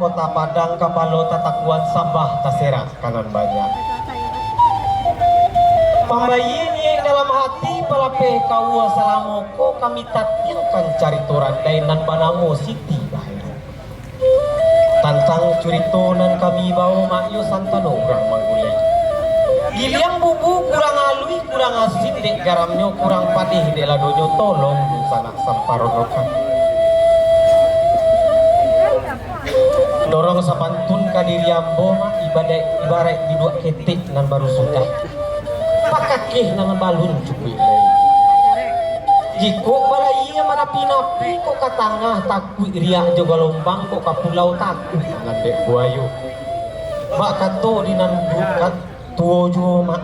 Kota Padang kapalo tatakuan sambah tasera kanan banyak pambayin yang dalam hati palape kau salamoko kami tatilkan cari turan dainan banamo siti bahaya tantang curito nan kami bawa makyo santano urang manggulai Giliang bubu kurang alui kurang asin dek garamnya kurang padih dek ladonyo tolong sanak samparonokan. Dorong sapantun kadiri ambo mah ibarat didua ketik nan baru sudah. Pakakeh nan balun cukui lagi. Jiko balai mana pinapi kok ke tengah takut riak juga lombang kok ke pulau takut nan dek buayu. Mak kato di nan bukat tuo jo mak.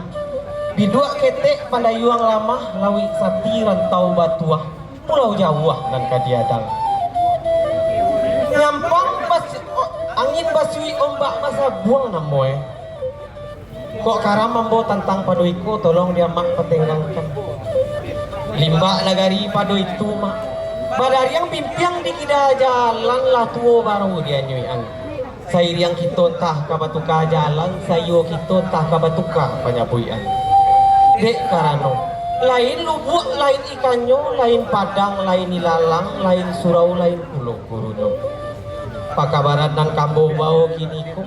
Bidua ketek pandayuang lama lawi sati rantau batuah pulau Jawa nan kadiadang. Nyampang angin basui ombak masa buang namoy. Kok karam mambo tantang padoiko tolong dia mak petenggangkan. Limbak nagari pado itu mak. Badari yang pimpiang di kida jalan lah tuo baru dia nyuian. Sair yang kita tah kabatuka jalan, sayo kita tah kabatuka panyapuian. Dek karano. Lain lubuk, lain ikanyo, lain padang, lain ilalang, lain surau, lain pulau kuruno. Pakabarat nan kambo bau kini ko.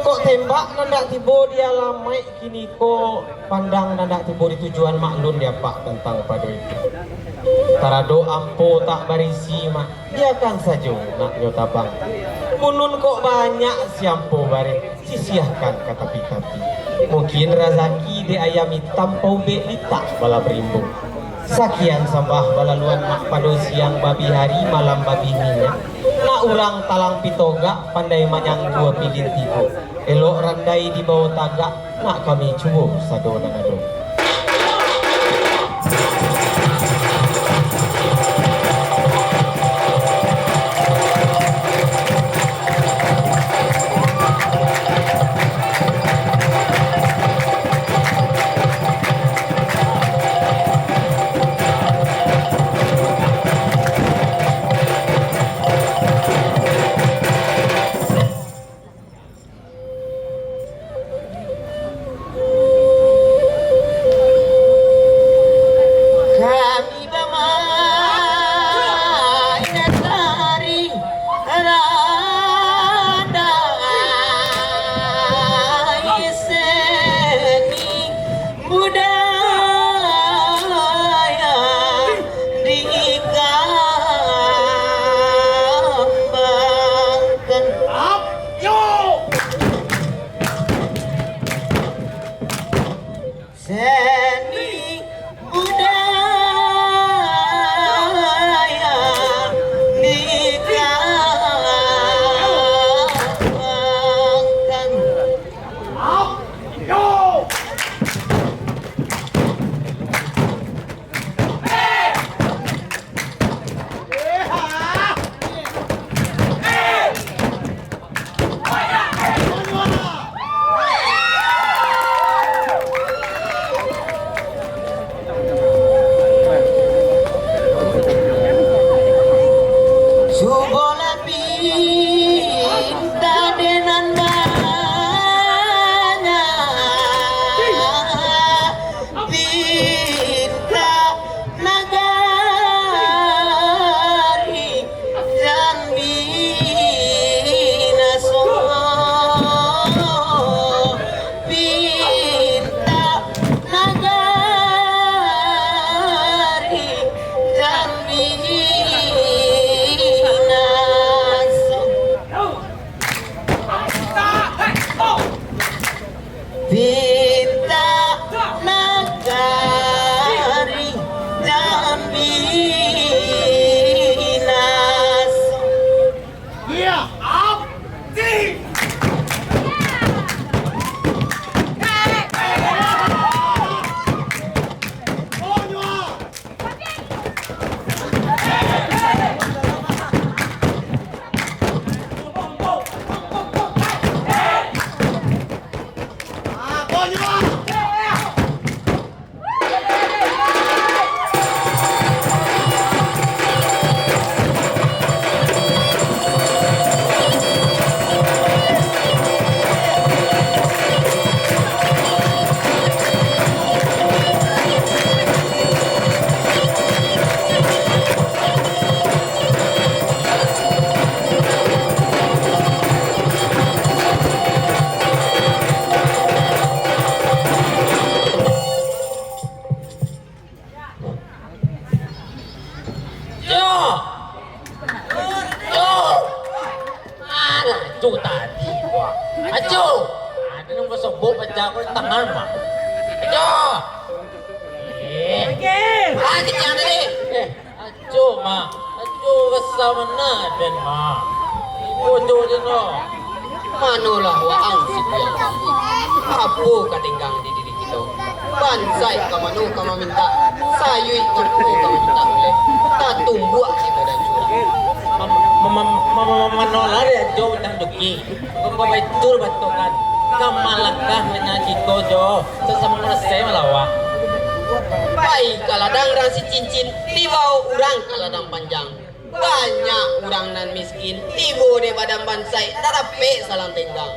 Kok tembak nandak tibo dia lamai kini ko pandang nandak tibo di tujuan maklun dia pak tentang padu itu. Tarado ampo tak barisi mak dia kan saja nak nyotabang. Munun kok banyak siampo bare sisihkan kata tapi. Mungkin razaki de ayam hitam pau be litak bala berimbung. Sakian sambah balaluan mak padu siang babi hari malam babi minyak. Nak urang talang pitoga pandai manyang dua pilin tibo. Elok randai di bawah tagak nak kami cubo sado dan ado. tiang tadi. Ajo ma, ajo bersama naden ma. Ibu ajo no. Manolah waang si tiang. Apa katinggang di diri kita? Bansai ka manu ka maminta. Sayui ka manu ka maminta boleh. Tak tumbuh kita dan surga. Manola dia ajo dan duki. Membawa tur batukan. Kamalakah menyanyi kojo sesama saya melawak. Baik kaladang rang si cincin tibau urang kaladang panjang. Banyak orang nan miskin tibo de badan bansai tarape salang tenggang.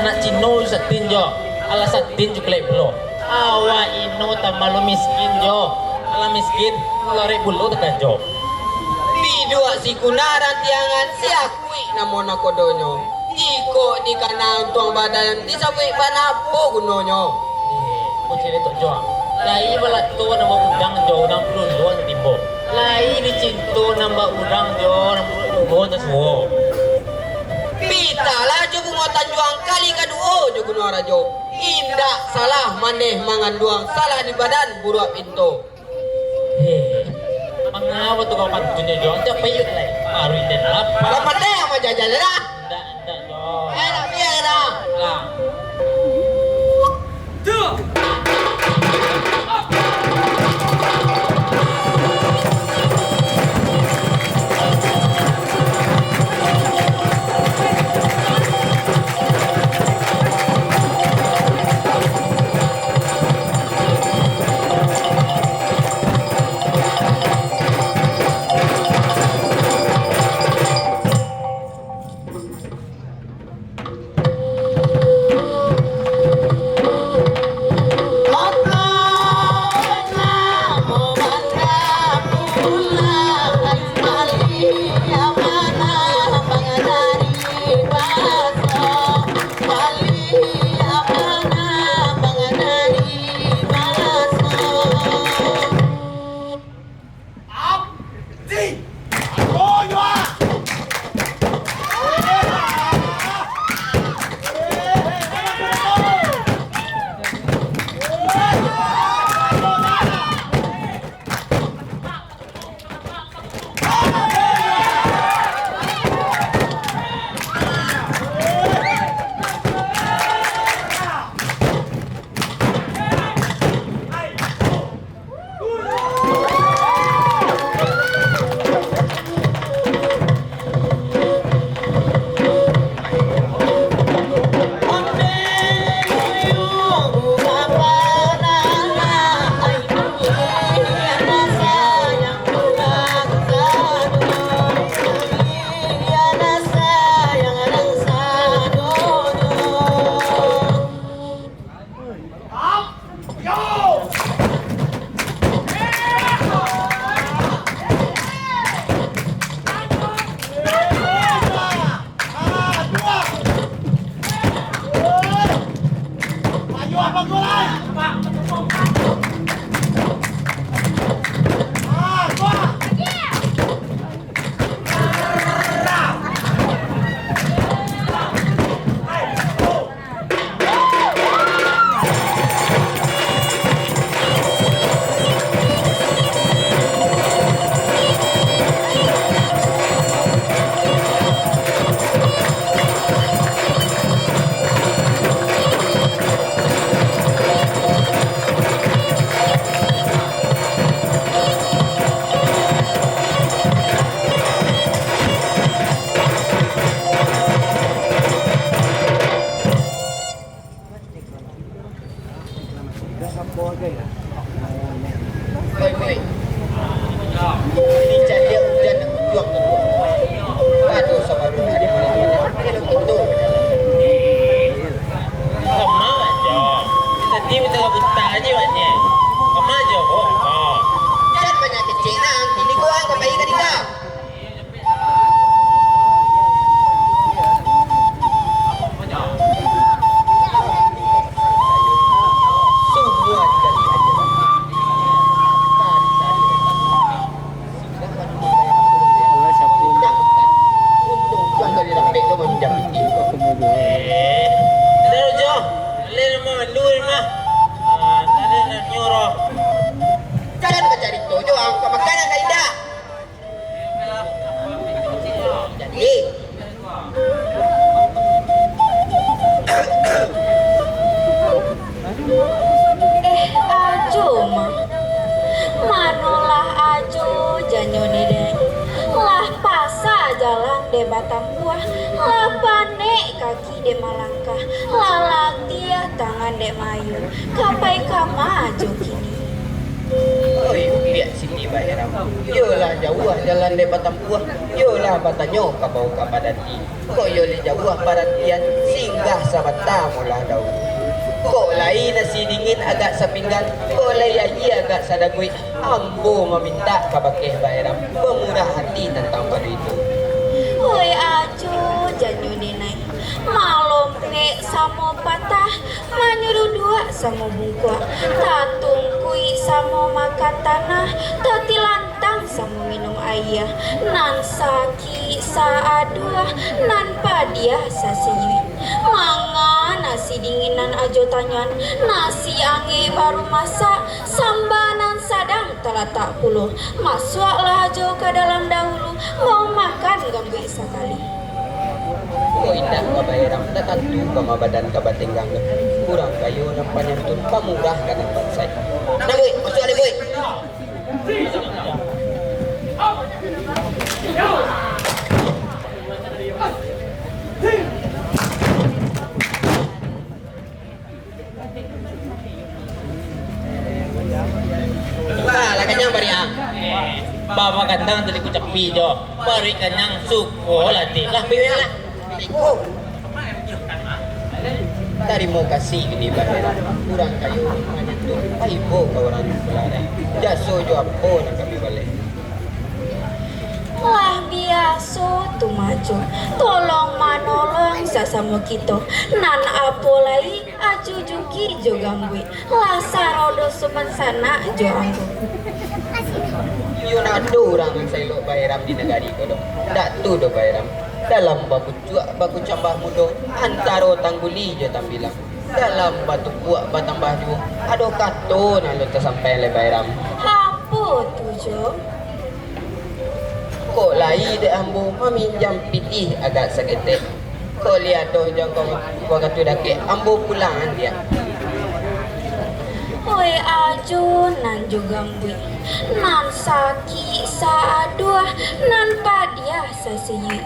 Anak Cino satin jo, ala satin juga leblo. Awa ino tamalu miskin jo, ala miskin lore bulu tekan jo. Bidua si kunaran tiangan si akui namona kodonyo. Iko di kanang tuang badan di sampai banapo gunonyo. Kucing itu jo. Lai balat tu nama udang jo, udang puluh dua timbo. Lai dicintu nambah udang jo, nambah dua tesuo. Pita lah jo bungotan juang kali kaduo jo gunora jo. Indak salah maneh mangan duang salah di badan buruak pintu. Mengapa tu kau pantunnya jo? Cak payut lai. Arui dan apa? Lapan deh sama jajan dah. Ndak jo. Tak biar dah. Lah. de malangkah lalatia tangan de mayu kapai maju kini. Oi, lihat sini Bayram. Yolah jauh jalan de patampuah. Yolah batanyo ka bau ka padati. Ko yo le jauh paratian singgah sabata mula dau. Ko lain nasi dingin agak sa pinggan. Ko laya agak sa dagui. Ambo meminta ka bakeh Bayram. Pemurah hati tentang padu itu. Oi acu janyu dinai malom pe samo patah manyuruh dua samo bungkua tatung kui samo makan tanah tati lantang samo minum ayah nan saki saadua nan padia sasiwi manga nasi dinginan ajo tanyan nasi ange baru masak sambanan sadang talatak puluh masuklah ajo ke dalam dahulu mau makan gambik sekali. Ko indah ka Bayram tatantu ka mabadan ka batinggang. Kurang kayo ng panyantun pamurah ka ng bansay. Na boy, masuk ali boy. Lah kanyang bariang. Bawa kandang dari kucak pijo, bari kanyang suko lati. Lah piyo na. Iko. Dari mau kasih gini Bayram. Kurang kayo panyantun paibo ka orang pelare. Jaso jo apo na kami balik. Lah biasa tu maju tolong manolong sasamo kita nan apo lai aju juki jo gambui lah sarodo suman sana jo anggo. Yun ada orang yang saya lo Bayram di negari ko do. Dak tu do Bayram. Dalam baku cambah mudo antaro tangguli je tambilang. Dalam batu buak batambah ju. Ado kato na lo sampai le Bayram. Apa tu jo? Ko lai de ambo meminjam pitih agak sakete. Ko lihat do jangkong ko katu dake ambo pulangan dia. Oi ajo nan jo gambui nan saki saadua nan padia sasiyi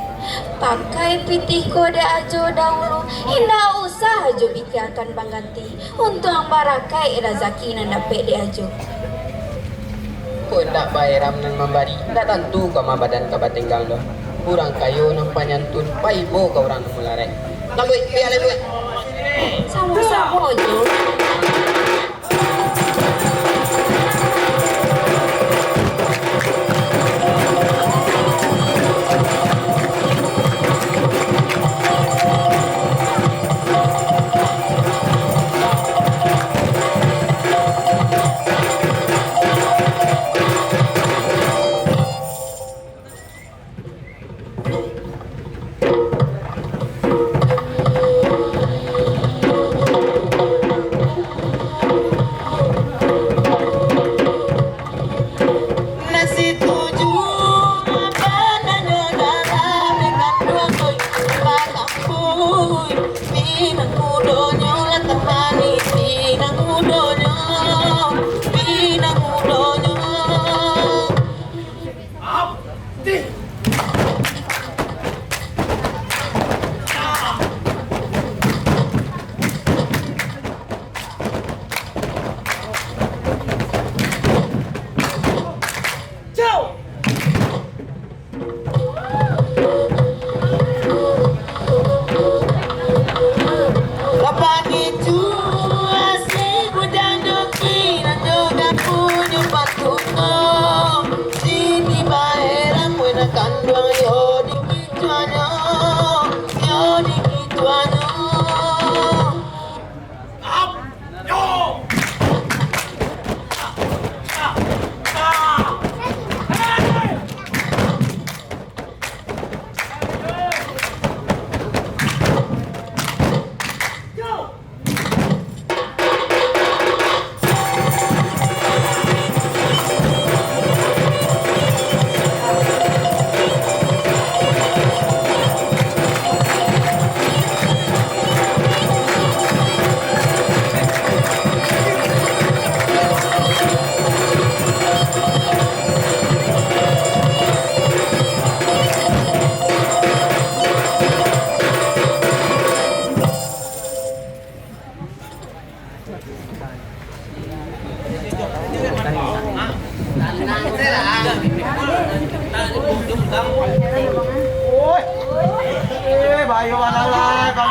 pakai pitih kode ajo dahulu indah usah ajo bikiakan bangganti untuk ang barakai rezeki nan dapat di ajo. Ko ndak Bayram nan membari. Ndak tentu ka mabadan ka batinggang do. Kurang kayo ng panyantun paibo ka orang mulare. Namboy, piala boy. Sama-sama jo.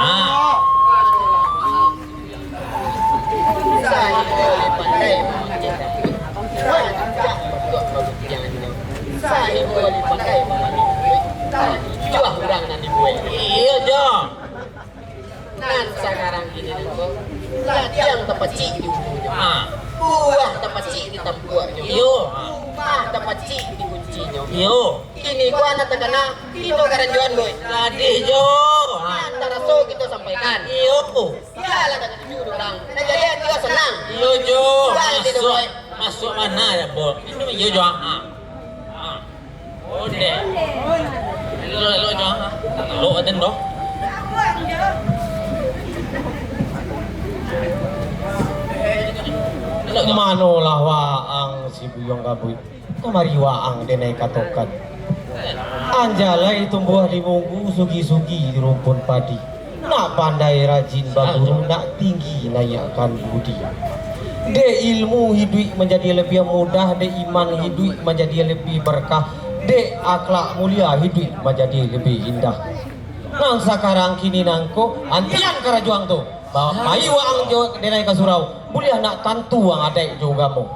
Ah. Saya boleh pandai memakai dapur. Rancak berbuat pembuktiannya. Saya boleh pandai memakai duit. Jual orang nanti buat. Iya Jo. Nan sekarang ini nanti latihan terpecik di ujungnya. Ah. Buah terpecik di tempuaknya. Iyo. Rumah terpecik di kuncinya. Iyo. Ini gua nak terkena itu keranjuan boy. Tadi Jo. Ah. Antara so kita sampaikan. Iyo. Ya lah kata tujuh orang. Nah jadi dia senang. Iyo Jo. Jangan tidak Masuk. boleh. Masuk mana ya Bo? Ini iyo Jo. Ah. Ah. Ode. Lo Jo. Lo aden do. Manolah waang si buyong kabui. Kamari waang denai katokan. Anjalai tumbuh limunggu sugi-sugi di rumpun padi. Nak pandai rajin baburu, nak tinggi naikkan budi. De ilmu hidup menjadi lebih mudah, de iman hidup menjadi lebih berkah, de akhlak mulia hidup menjadi lebih indah. Nang sekarang kini nangko antian karajuang tu. Bawa mai waang jo denai ka surau. Mulia nak tantu ang adai juga mo.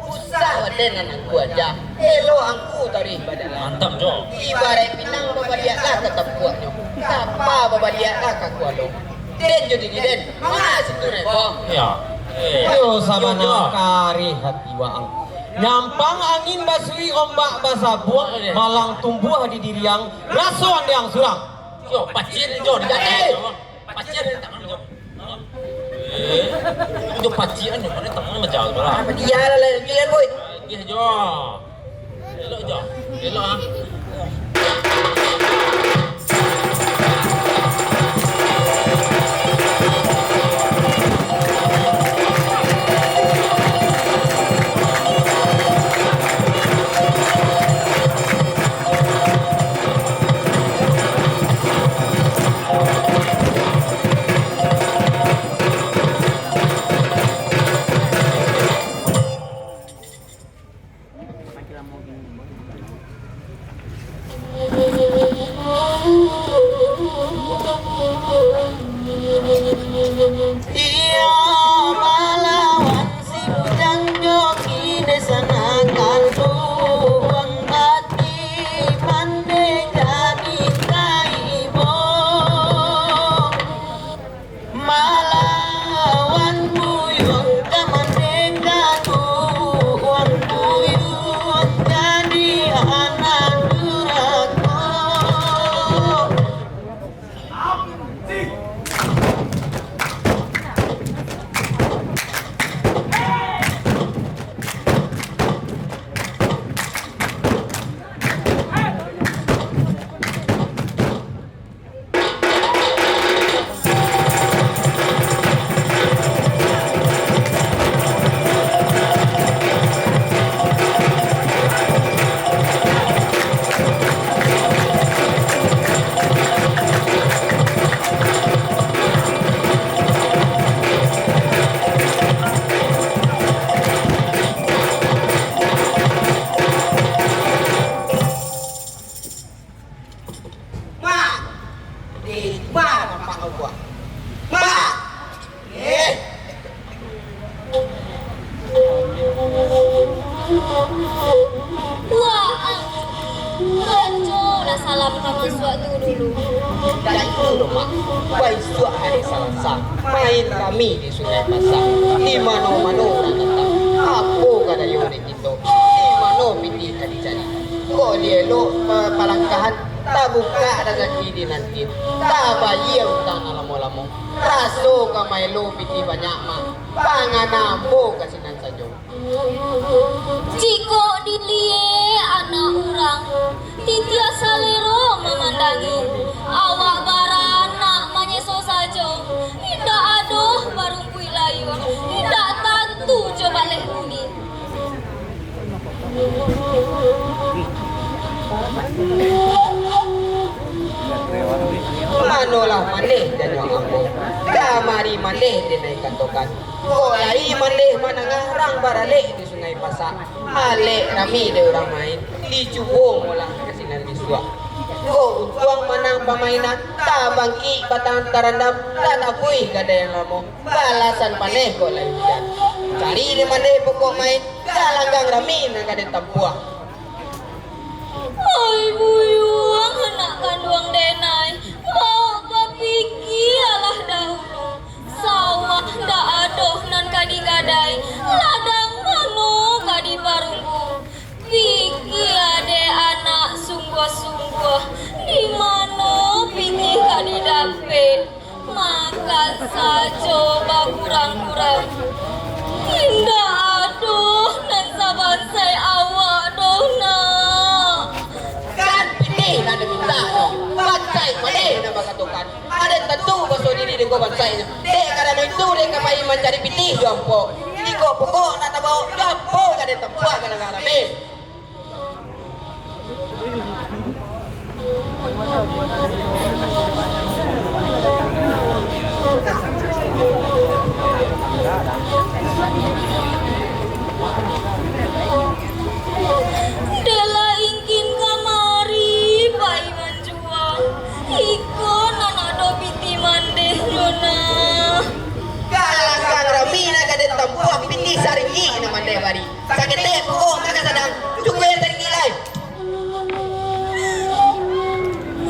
Usah dengan aku aja. Elo angku tari badalan. Mantap Jo. Ibarat pinang babadiak lah tetap kuatnya. Tapa babadiak lah kakualo. Den jadi den. Mana situ nih boh? Ya. Yo sabana kari hati waang. Nyampang angin basui ombak basabuang, malang tumbuh di diriang, rasuan yang surang. Jo, pacir Jo di Eh. Jo. Pacir di tangan Jo. Jo pacian Jo, mana tangan macam berapa? Apa dia lah kalian boy? Dia Jo. Elok Jo. Elok ah. Iya melawan si bujang joki desanakan tuang hati pandai jadi kaibo melawan buyung kamandeka tuang buyung jadi anak durako. Wah, Rajo udah salam sama suatu dulu. Dan itu loh mak, baisua hari Selasa, main kami di Sungai Pasang. Di mano-mano orang datang, apa kata Yoni itu? Di mano piti cari-cari. Kok dia lo palangkahan, tak buka rezeki di nanti, tak bayar utang lamo-lamo. Raso kamai lo piti banyak mak, panganambo kasinan saja. Jiko dilie anak orang, titia salero memandangi. Awak barana manyeso saja, indah aduh barung kui layu, indah tantu coba leh bumi. Manolah maneh dan yang ambo, kamari maneh denai kantokan. Kolai maneh manangarang baralek di Sungai Pasang. Alek rami de orang main, dicubung olah kasinan bisua. Ko untuang manang pamainan tabang i batang tarandam dan apui kada yang lamo balasan paneh ko lain yan. Cari di mana pokok main galanggang ramin ang kada tampuang. Ay buyuang anak kandung denai mau kepiki alah dahulu sawah dak adoh nan kadi gadai ladang manu kadi parunggu piki ade anak sungguh-sungguh di mana piki kadi dapet makan saja kurang-kurang indah aduh nan saban saya awak dona Kan ini nada minta no. Bansai made na makatukan. Ada tentu baso diri di ko bansai. De kada no itu de kamay mencari pitih jompo. Di ko pokok na tabao jompo kada tempuan kana ngalame. Dela ingin kamari pai manjuang iko nana do biti mandeh nona Galanggang ramina kada tempuan pitih saringi na mande bari. Sakete pokok maka sadang cukup saringi lai.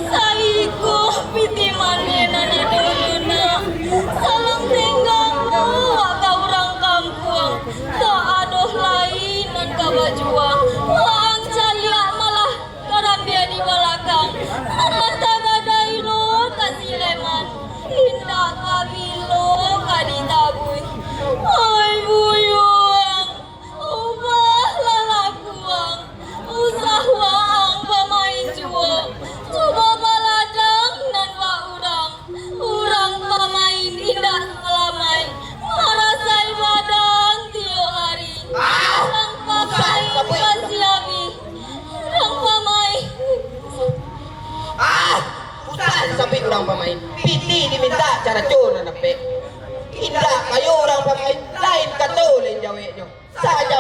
saiko biti mandeh nana do nona salam tenggang waka urang kampung tak adoh lain nan kabajuang wang calia malah karambia di belakang mata gadai lo kasih leman indah kabilo kaditabui ay buyuang ubah lalakuang usah waang pamain juo coba baladang nan wa urang pamain indah melamai marasai badang tio hari urang pamain pasiabi urang pamain Usahan sampai orang pemain. Piti diminta cara cun anak pe. Indah kayu orang pemain lain kata lain jawe nyo. Saja.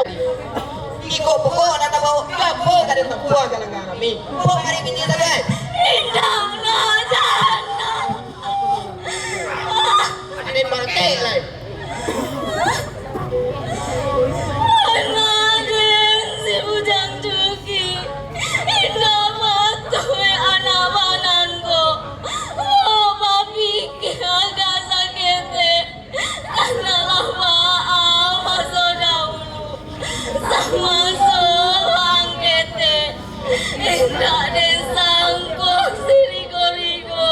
Iko pokok na tabao gapo kada tempuan kana ngarami. Pok mari piti tabe. indah na jalan Ane marte lain. Anadeng si bujang cuki indah matoy anawanan ko oh papi agak sakete karena lawaan maso dahulu sama solang kete indah desangko sirigo-rigo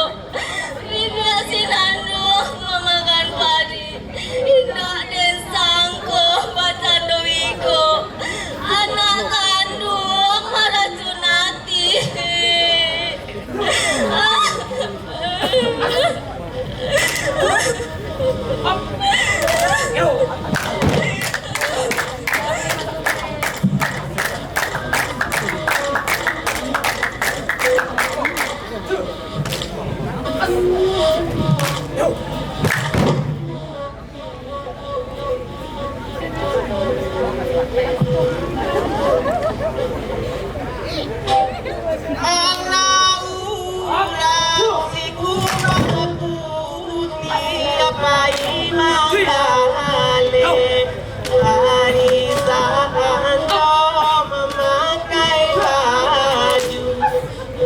Bibia sinando mamakan padi indah desangko bacando iko anak kandung maracunati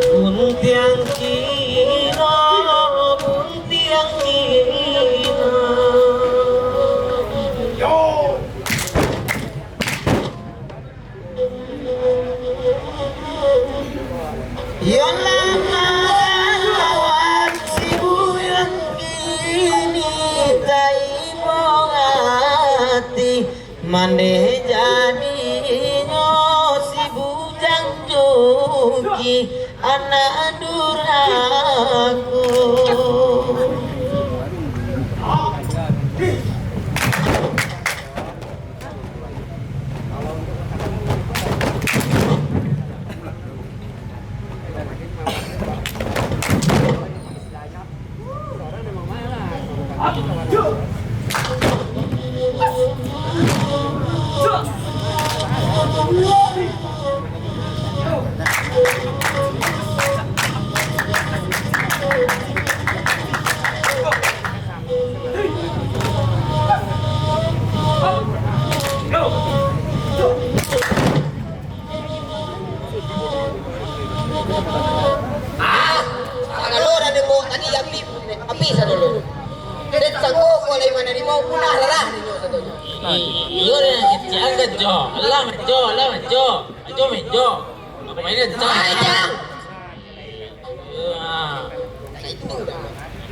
Buntiang Cina, buntiang Cina. Yolah lawan si buyang kini taibong hati mande jadinya si bujang joki anak durhaku. walay menerima punah lah ninyo sa to. Iyo rin ang kecil agad Jo. Alam Jo. Ajo Jo. Ako mainit Jo. Ayang.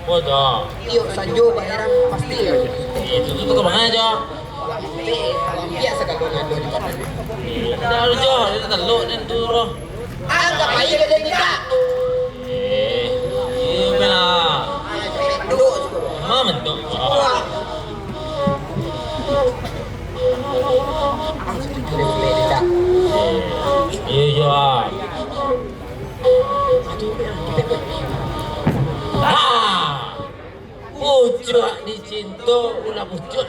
Oh Jo. Iyo sa Jo bayaran pasti. Itu ke mana Jo? Biasa kagungan do di kota. Dah Jo, itu teluk dan turo. Anggap aja ka din kita. Iyo pala. Dulu. Mama to. Wah. Iyo Jo. Pucuk di cinta ulah pucuk